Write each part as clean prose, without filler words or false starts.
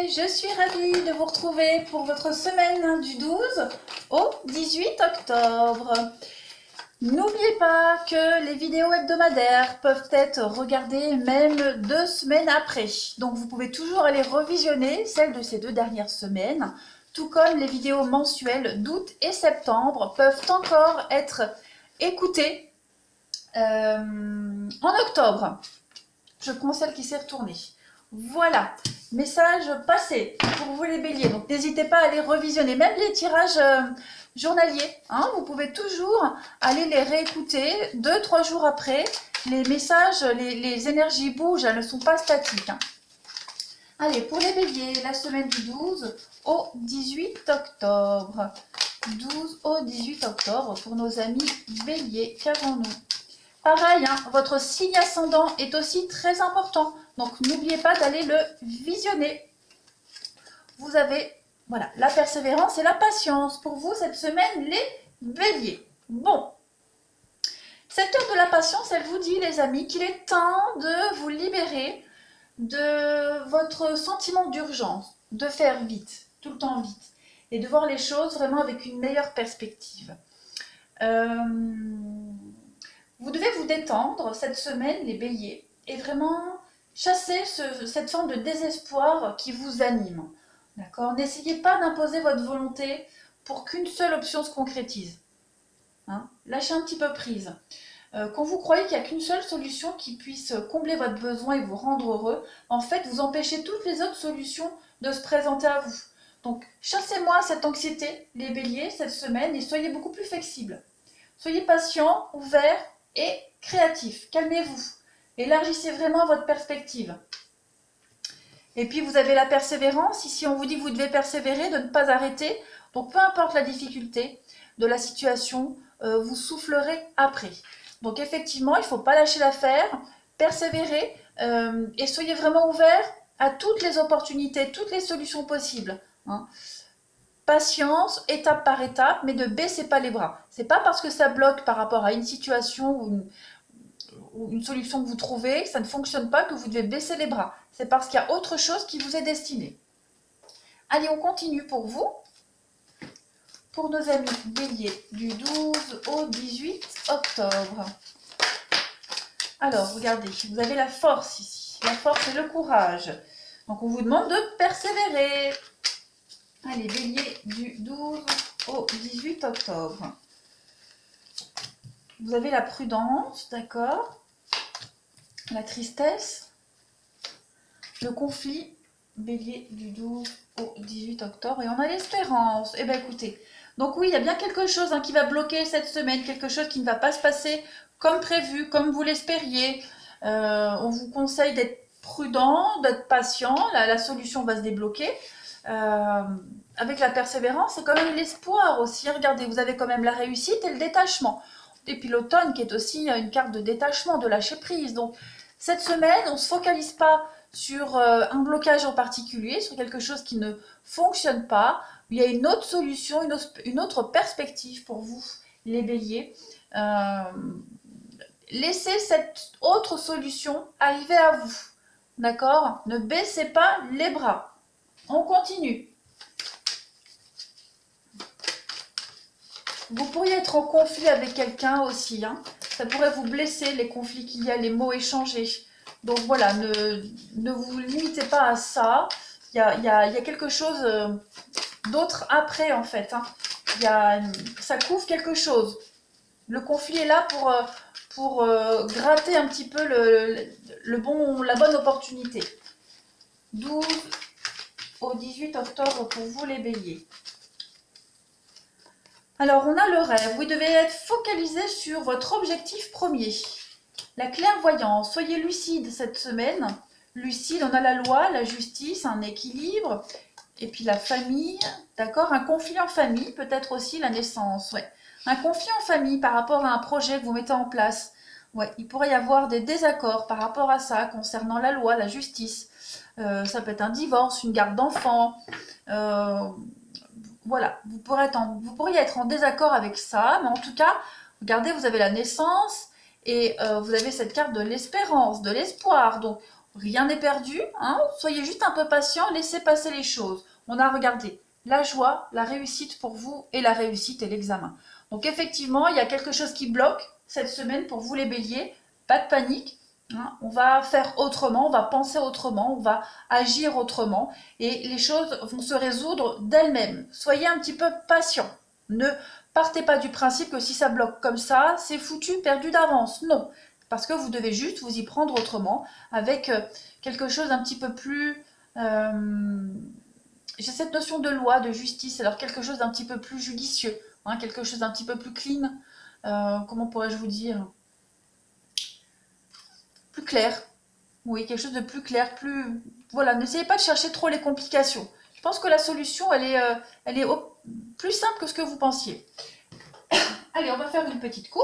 je suis ravie de vous retrouver pour votre semaine du 12 au 18 octobre. N'oubliez pas que les vidéos hebdomadaires peuvent être regardées même 2 semaines après. Donc vous pouvez toujours aller revisionner celles de ces 2 dernières semaines, tout comme les vidéos mensuelles d'août et septembre peuvent encore être écoutées en octobre. Je prends celle qui s'est retournée. Voilà, message passé pour vous les béliers. Donc n'hésitez pas à les revisionner, même les tirages journaliers. Hein, vous pouvez toujours aller les réécouter 2-3 jours après. Les messages, les énergies bougent, elles ne sont pas statiques. Hein. Allez, pour les béliers, la semaine du 12 au 18 octobre. 12 au 18 octobre pour nos amis béliers. Qu'avons-nous ? Pareil, hein, votre signe ascendant est aussi très important. Donc, n'oubliez pas d'aller le visionner. Vous avez voilà, la persévérance et la patience pour vous cette semaine, les béliers. Bon, cette heure de la patience, elle vous dit, les amis, qu'il est temps de vous libérer de votre sentiment d'urgence, de faire vite, tout le temps vite, et de voir les choses vraiment avec une meilleure perspective. Vous devez vous détendre cette semaine, les béliers, et vraiment chasser cette forme de désespoir qui vous anime. D'accord ? N'essayez pas d'imposer votre volonté pour qu'une seule option se concrétise. Hein ? Lâchez un petit peu prise. Quand vous croyez qu'il n'y a qu'une seule solution qui puisse combler votre besoin et vous rendre heureux, en fait, vous empêchez toutes les autres solutions de se présenter à vous. Donc, chassez-moi cette anxiété, les béliers, cette semaine, et soyez beaucoup plus flexibles. Soyez patients, ouverts et créatifs. Calmez-vous. Élargissez vraiment votre perspective. Et puis, vous avez la persévérance. Ici, on vous dit que vous devez persévérer, de ne pas arrêter. Donc, peu importe la difficulté de la situation, vous soufflerez après. Donc, effectivement, il ne faut pas lâcher l'affaire, persévérer et soyez vraiment ouverts à toutes les opportunités, toutes les solutions possibles. Hein. Patience, étape par étape, mais ne baissez pas les bras. Ce n'est pas parce que ça bloque par rapport à une situation ou une solution que vous trouvez, ça ne fonctionne pas que vous devez baisser les bras. C'est parce qu'il y a autre chose qui vous est destiné. Allez, on continue pour vous. Pour nos amis béliers du 12 au 18 octobre. Alors, regardez, vous avez la force ici. La force et le courage. Donc, on vous demande de persévérer. Allez, bélier du 12 au 18 octobre. Vous avez la prudence, d'accord ? La tristesse, le conflit, bélier du 12 au 18 octobre. Et on a l'espérance. Eh bien, écoutez, donc oui, il y a bien quelque chose qui va bloquer cette semaine, quelque chose qui ne va pas se passer comme prévu, comme vous l'espériez. On vous conseille d'être prudent, d'être patient. La solution va se débloquer. Avec la persévérance, c'est quand même l'espoir aussi. Regardez, vous avez quand même la réussite et le détachement. Et puis l'automne qui est aussi une carte de détachement, de lâcher prise. Donc cette semaine, on ne se focalise pas sur un blocage en particulier, sur quelque chose qui ne fonctionne pas. Il y a une autre solution, une autre perspective pour vous, les béliers. Laissez cette autre solution arriver à vous. D'accord ? Ne baissez pas les bras. On continue. Vous pourriez être en conflit avec quelqu'un aussi. Hein. Ça pourrait vous blesser, les conflits qu'il y a, les mots échangés. Donc voilà, ne vous limitez pas à ça. Il y a quelque chose d'autre après en fait. Hein. Ça couvre quelque chose. Le conflit est là pour gratter un petit peu la bonne opportunité. 12 au 18 octobre pour vous les béliers. Alors, on a le rêve. Vous devez être focalisé sur votre objectif premier. La clairvoyance. Soyez lucide cette semaine. Lucide, on a la loi, la justice, un équilibre. Et puis la famille, d'accord ? Un conflit en famille, peut-être aussi la naissance. Ouais. Un conflit en famille par rapport à un projet que vous mettez en place. Ouais. Il pourrait y avoir des désaccords par rapport à ça, concernant la loi, la justice. Ça peut être un divorce, une garde d'enfants. Voilà, vous pourriez être en désaccord avec ça, mais en tout cas, regardez, vous avez la naissance et vous avez cette carte de l'espérance, de l'espoir. Donc, rien n'est perdu, hein. Soyez juste un peu patient, laissez passer les choses. On a regardé la joie, la réussite pour vous et la réussite et l'examen. Donc effectivement, il y a quelque chose qui bloque cette semaine pour vous les béliers. Pas de panique, hein. On va faire autrement, on va penser autrement, on va agir autrement et les choses vont se résoudre d'elles-mêmes. Soyez un petit peu patient. Ne partez pas du principe que si ça bloque comme ça, c'est foutu, perdu d'avance. Non, parce que vous devez juste vous y prendre autrement avec quelque chose d'un petit peu plus... j'ai cette notion de loi, de justice, alors quelque chose d'un petit peu plus judicieux, hein, quelque chose d'un petit peu plus clean, comment pourrais-je vous dire, plus clair, oui, quelque chose de plus clair, plus... Voilà, n'essayez pas de chercher trop les complications. Je pense que la solution, elle est plus simple que ce que vous pensiez. Allez, on va faire une petite coupe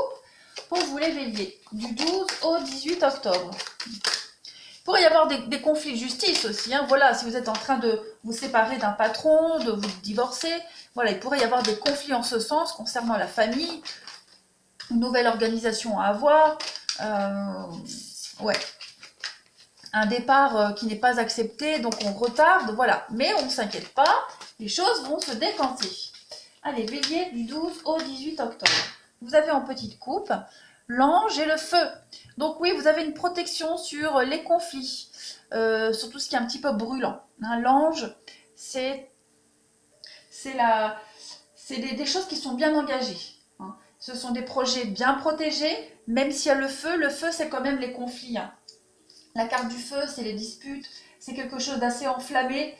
pour vous les béliers, du 12 au 18 octobre. Il pourrait y avoir des conflits de justice aussi, hein. Voilà, si vous êtes en train de vous séparer d'un patron, de vous divorcer, voilà, il pourrait y avoir des conflits en ce sens concernant la famille, une nouvelle organisation à avoir, ouais, un départ qui n'est pas accepté, donc on retarde, voilà. Mais on ne s'inquiète pas, les choses vont se décanter. Allez, bélier du 12 au 18 octobre. Vous avez en petite coupe l'ange et le feu. Donc oui, vous avez une protection sur les conflits, sur tout ce qui est un petit peu brûlant. Hein, l'ange, c'est des choses qui sont bien engagées. Hein. Ce sont des projets bien protégés, même s'il y a le feu c'est quand même les conflits. Hein. La carte du feu, c'est les disputes, c'est quelque chose d'assez enflammé,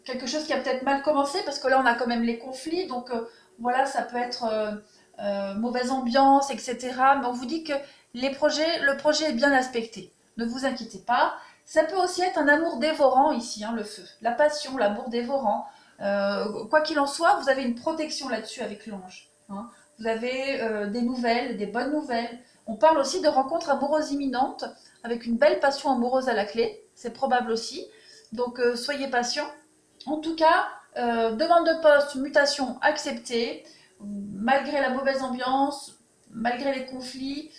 quelque chose qui a peut-être mal commencé, parce que là on a quand même les conflits, donc voilà, ça peut être mauvaise ambiance, etc. Mais on vous dit que le projet est bien aspecté. Ne vous inquiétez pas. Ça peut aussi être un amour dévorant ici, hein, le feu. La passion, l'amour dévorant. Quoi qu'il en soit, vous avez une protection là-dessus avec l'ange. Hein. Vous avez des nouvelles, des bonnes nouvelles. On parle aussi de rencontres amoureuses imminentes, avec une belle passion amoureuse à la clé. C'est probable aussi. Donc soyez patients. En tout cas, demande de poste, mutation acceptée, malgré la mauvaise ambiance, malgré les conflits.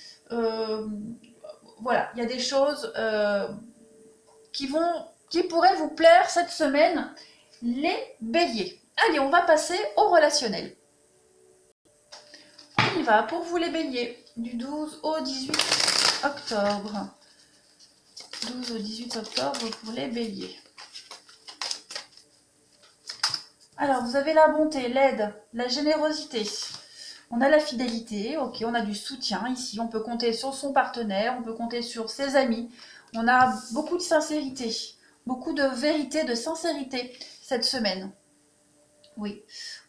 Voilà, il y a des choses qui pourraient vous plaire cette semaine, les béliers. Allez, on va passer au relationnel. On y va pour vous les béliers, du 12 au 18 octobre. 12 au 18 octobre pour les béliers. Alors, vous avez la bonté, l'aide, la générosité. On a la fidélité, ok, on a du soutien ici. On peut compter sur son partenaire, on peut compter sur ses amis. On a beaucoup de sincérité, beaucoup de vérité, de sincérité cette semaine. Oui.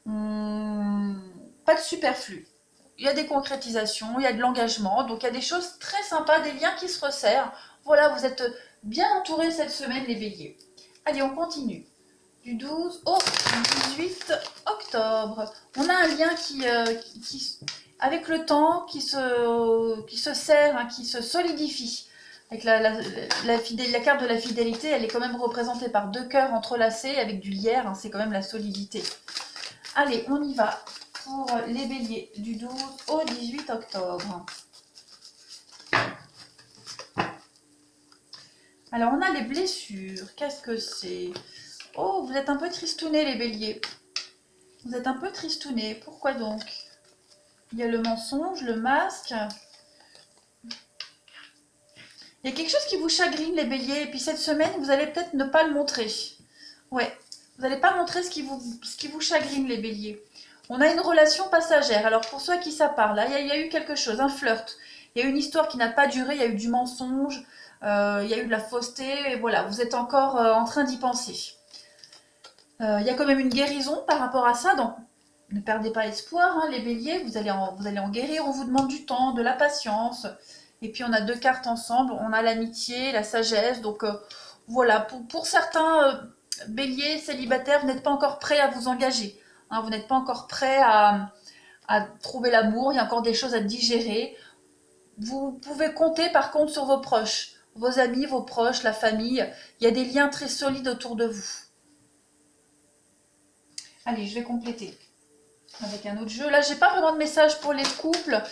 Pas de superflu. Il y a des concrétisations, il y a de l'engagement, donc il y a des choses très sympas, des liens qui se resserrent. Voilà, vous êtes bien entourés cette semaine, les béliers. Allez, on continue. Du 12 au 18 octobre. On a un lien qui avec le temps, qui se serre, hein, qui se solidifie. Avec la carte de la fidélité, elle est quand même représentée par deux cœurs entrelacés avec du lierre, hein, c'est quand même la solidité. Allez, on y va pour les béliers du 12 au 18 octobre. Alors, on a les blessures. Qu'est-ce que c'est ? Oh, vous êtes un peu tristounés, les béliers. Vous êtes un peu tristounés. Pourquoi donc? Il y a le mensonge, le masque. Il y a quelque chose qui vous chagrine, les béliers. Et puis cette semaine, vous allez peut-être ne pas le montrer. Ouais, vous n'allez pas montrer ce qui vous chagrine, les béliers. On a une relation passagère. Alors, pour ceux à qui ça parle, là, il y a eu quelque chose, un flirt. Il y a eu une histoire qui n'a pas duré. Il y a eu du mensonge. Il y a eu de la fausseté. Et voilà, vous êtes encore en train d'y penser. Il y a quand même une guérison par rapport à ça, donc ne perdez pas espoir, hein, les béliers, vous allez en guérir, on vous demande du temps, de la patience, et puis on a deux cartes ensemble, on a l'amitié, la sagesse, donc voilà, pour certains béliers célibataires, vous n'êtes pas encore prêts à vous engager, hein, vous n'êtes pas encore prêts à trouver l'amour, il y a encore des choses à digérer, vous pouvez compter par contre sur vos proches, vos amis, vos proches, la famille, il y a des liens très solides autour de vous. Allez, je vais compléter avec un autre jeu. Là, j'ai pas vraiment de message pour les couples.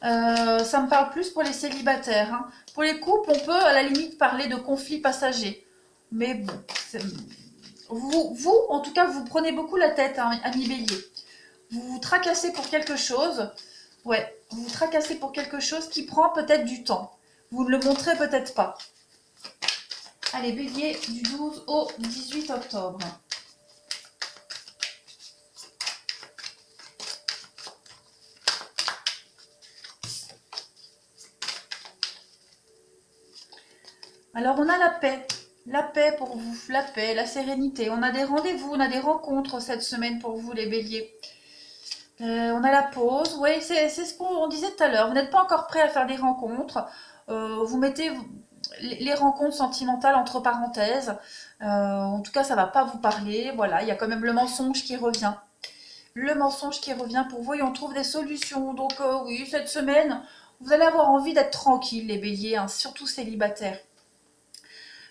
Ça me parle plus pour les célibataires, hein. Pour les couples, on peut à la limite parler de conflits passagers. Mais bon, vous, en tout cas, vous prenez beaucoup la tête, hein, ami Bélier. Vous vous tracassez pour quelque chose. Ouais, vous vous tracassez pour quelque chose qui prend peut-être du temps. Vous ne le montrez peut-être pas. Allez, Bélier, du 12 au 18 octobre. Alors, on a la paix pour vous, la paix, la sérénité. On a des rendez-vous, on a des rencontres cette semaine pour vous, les béliers. On a la pause, oui, c'est ce qu'on disait tout à l'heure. Vous n'êtes pas encore prêt à faire des rencontres. Vous mettez les rencontres sentimentales entre parenthèses. En tout cas, ça ne va pas vous parler. Voilà, il y a quand même le mensonge qui revient. Le mensonge qui revient pour vous et on trouve des solutions. Donc oui, cette semaine, vous allez avoir envie d'être tranquille, les béliers, hein, surtout célibataires.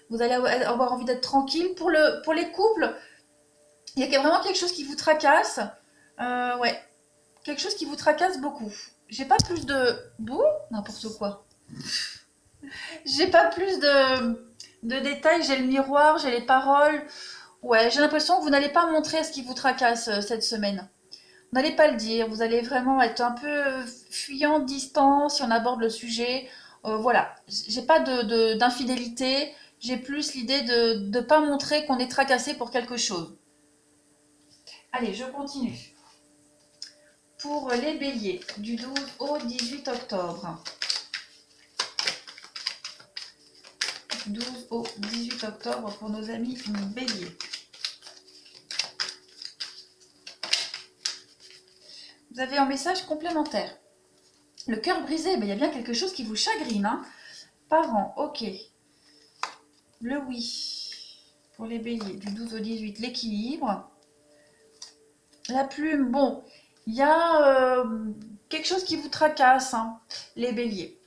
Vous allez avoir envie d'être tranquille. Pour les couples, il y a vraiment quelque chose qui vous tracasse. Ouais, quelque chose qui vous tracasse beaucoup. J'ai pas plus de... Bouh, n'importe quoi. J'ai pas plus de détails. J'ai le miroir, j'ai les paroles. Ouais, j'ai l'impression que vous n'allez pas montrer ce qui vous tracasse cette semaine. Vous n'allez pas le dire. Vous allez vraiment être un peu fuyant, distant si on aborde le sujet. Voilà, j'ai pas d'infidélité. J'ai plus l'idée de ne pas montrer qu'on est tracassé pour quelque chose. Allez, je continue. Pour les béliers, du 12 au 18 octobre. 12 au 18 octobre pour nos amis béliers. Vous avez un message complémentaire. Le cœur brisé, il y a bien quelque chose qui vous chagrine. Hein. Parents, ok. Le oui, pour les béliers, du 12 au 18, l'équilibre. La plume, bon, il y a quelque chose qui vous tracasse, hein, les béliers.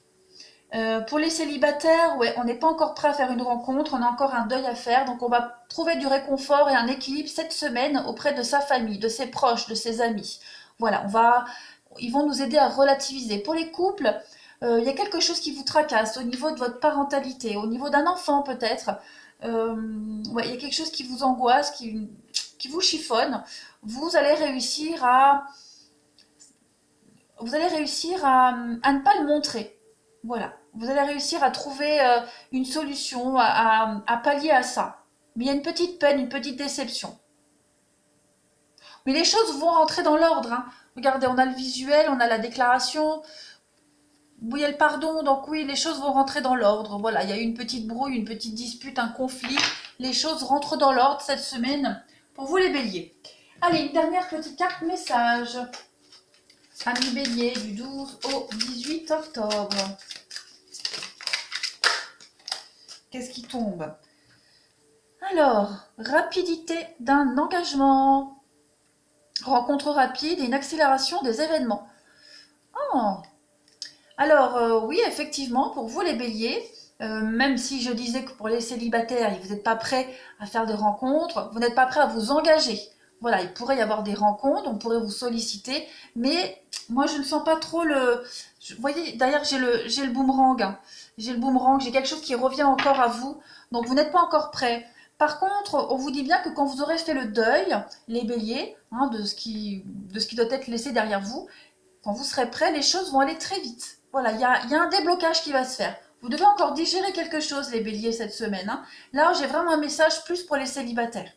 Pour les célibataires, ouais, on n'est pas encore prêt à faire une rencontre, on a encore un deuil à faire, donc on va trouver du réconfort et un équilibre cette semaine auprès de sa famille, de ses proches, de ses amis. Voilà, ils vont nous aider à relativiser. Pour les couples, il y a quelque chose qui vous tracasse au niveau de votre parentalité, au niveau d'un enfant peut-être. Ouais, il y a quelque chose qui vous angoisse, qui vous chiffonne. Vous allez réussir à ne pas le montrer. Voilà. Vous allez réussir à trouver une solution, à pallier à ça. Mais il y a une petite peine, une petite déception. Mais les choses vont rentrer dans l'ordre. Hein. Regardez, on a le visuel, on a la déclaration. Oui, il y a le pardon, donc oui, les choses vont rentrer dans l'ordre. Voilà, il y a eu une petite brouille, une petite dispute, un conflit. Les choses rentrent dans l'ordre cette semaine pour vous les béliers. Allez, une dernière petite carte message. Amis bélier, du 12 au 18 octobre. Qu'est-ce qui tombe? Alors, rapidité d'un engagement. Rencontre rapide et une accélération des événements. Oh. Alors, oui, effectivement, pour vous les béliers, même si je disais que pour les célibataires, vous n'êtes pas prêts à faire des rencontres, vous n'êtes pas prêts à vous engager. Voilà, il pourrait y avoir des rencontres, on pourrait vous solliciter, mais moi je ne sens pas trop vous voyez, d'ailleurs j'ai le boomerang, hein. J'ai le boomerang, j'ai quelque chose qui revient encore à vous, donc vous n'êtes pas encore prêts. Par contre, on vous dit bien que quand vous aurez fait le deuil, les béliers, hein, de ce qui doit être laissé derrière vous, quand vous serez prêts, les choses vont aller très vite. Voilà, il y a un déblocage qui va se faire. Vous devez encore digérer quelque chose, les béliers, cette semaine. Hein. Là, j'ai vraiment un message plus pour les célibataires.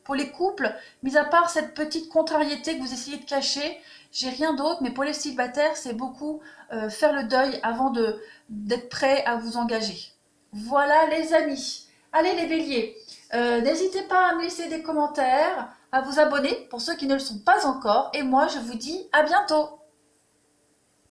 Pour les couples, mis à part cette petite contrariété que vous essayez de cacher, j'ai rien d'autre, mais pour les célibataires, c'est beaucoup faire le deuil avant d'être prêt à vous engager. Voilà les amis. Allez les béliers, n'hésitez pas à me laisser des commentaires, à vous abonner pour ceux qui ne le sont pas encore, et moi je vous dis à bientôt.